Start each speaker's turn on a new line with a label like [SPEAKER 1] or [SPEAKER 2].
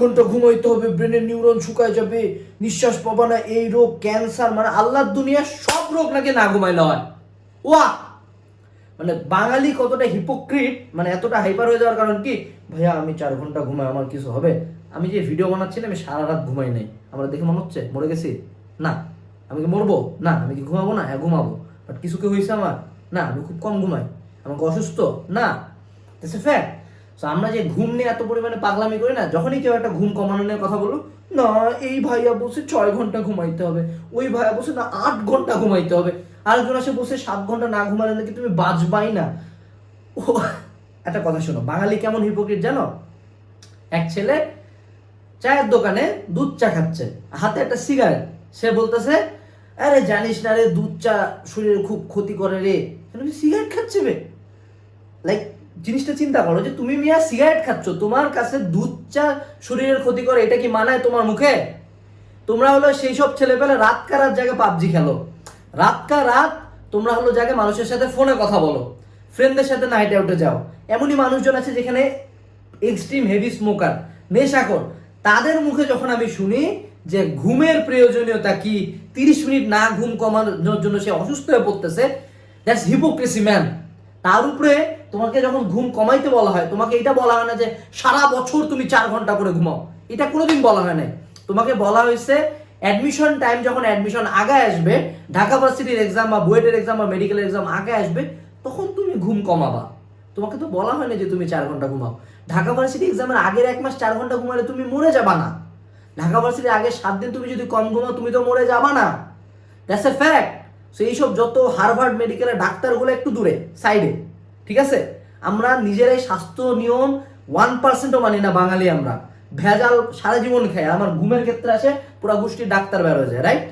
[SPEAKER 1] ঘন্টা ঘুমাইতে হবে, ব্রেনের নিউরন শুকায় যাবে, নিঃশ্বাস পাবা না, এই রোগ, ক্যান্সার, মানে আল্লাহর দুনিয়ার সব রোগ নাকি না ঘুমাইলে হয়। ওয়া মানে বাঙালি কতটা হিপোক্রিট, মানে এতটা হাইপার হয়ে যাওয়ার কারণ কি, ভাইয়া আমি 4 ঘন্টা ঘুমাই, আমার কিছু হবে? আমি যে ভিডিও বানাচ্ছি না, আমি সারা রাত ঘুমাই নাই, আমরা দেখে মনে হচ্ছে মরে গেছি? না। আমি কি মরবো? না। আমি কি ঘুমাবো না? হ্যাঁ ঘুমাবো। বাট কিছু কি হয়েছে আমার? না। আমি খুব কম ঘুমাই। আমাকে অসুস্থ? না। That's a fact. সো আমরা যে ঘুম নিয়ে এত পরিমাণে পাগলামি করি না, যখনই কেউ একটা ঘুম কমানো নিয়ে কথা বলো, না এই ভাইয়া বসে 6 ঘন্টা ঘুমাইতে হবে, ওই ভাইয়া বসে না 8 ঘন্টা ঘুমাইতে হবে, আরেকজন আসে বসে 7 ঘন্টা না ঘুমালে নাকি তুমি বাঁচবাই না। ও একটা কথা শোনো, বাঙালি কেমন হিপোক্রিট জানো? এক ছেলে চায়ের দোকানে দুধ চা খাচ্ছে, হাতে একটা সিগারেট, সে বলতেছে আরে জানিস না রে, দুধ চা শরীরে খুব ক্ষতি করে রে। সিগারেট খাচ্ছে বে? লাইক জিনিসটা চিন্তা করো যে তুমি মিয়া সিগারেট খাচ্ছ, তোমার কাছে দুধ চা শরীরের ক্ষতি করে, এটা কি মানায় তোমার মুখে? তোমরা হলো সেই সব ছেলেপেলে রাত কা রাত জায়গায় পাবজি খেলো, রাত কা রাত তোমরা হলো জায়গায় মানুষের সাথে ফোনে কথা বলো, ফ্রেন্ডদের সাথে নাইট আউটে যাও। এমনই মানুষজন আছে যেখানে এক্সট্রিম হেভি স্মোকার, নেশাখোর, তাদের মুখে যখন আমি শুনি যে ঘুমের প্রয়োজনীয়তা কি, 30 মিনিট না ঘুম কমানোর জন্য সে অসুস্থ হয়ে পড়তেছে, দ্যাটস হিপোক্রেসি ম্যান। তার উপরে তোমাকে যখন ঘুম কমাইতে বলা হয়, তোমাকে এটা বলা হয় না যে সারা বছর তুমি 4 ঘন্টা করে ঘুমাও, এটা কোনোদিন বলা হয় না। তোমাকে বলা হয়েছে অ্যাডমিশন টাইম, যখন অ্যাডমিশন আগে আসবে, ঢাকা ভার্সিটির এক্সাম বা বুয়েটের এক্সাম বা মেডিকেলের এক্সাম আগে আসবে, তখন তুমি ঘুম কমাবা। তোমাকে তো বলা হয় না যে তুমি 4 ঘন্টা ঘুমাও। ঢাকা ভার্সিটি এক্সামের আগের 1 মাস 4 ঘন্টা ঘুমালে তুমি মরে যাবা না। ঢাকা ভার্সিটির আগের 7 দিন তুমি যদি কম ঘুমাও, তুমি তো মরে যাবা না। That's a fact. সো এইসব যত হার্ভার্ড মেডিকেলের ডাক্তারগুলো একটু দূরে, সাইডে, ঠিক আছে? আমরা নিজেরাই স্বাস্থ্য নিয়ম 1%ও মানি না বাঙালি। আমরা ভেজাল সারা জীবন খাই, আমার ঘুমের ক্ষেত্রে আসে পুরা গোষ্ঠীর ডাক্তার বের হয়ে যায়, রাইট?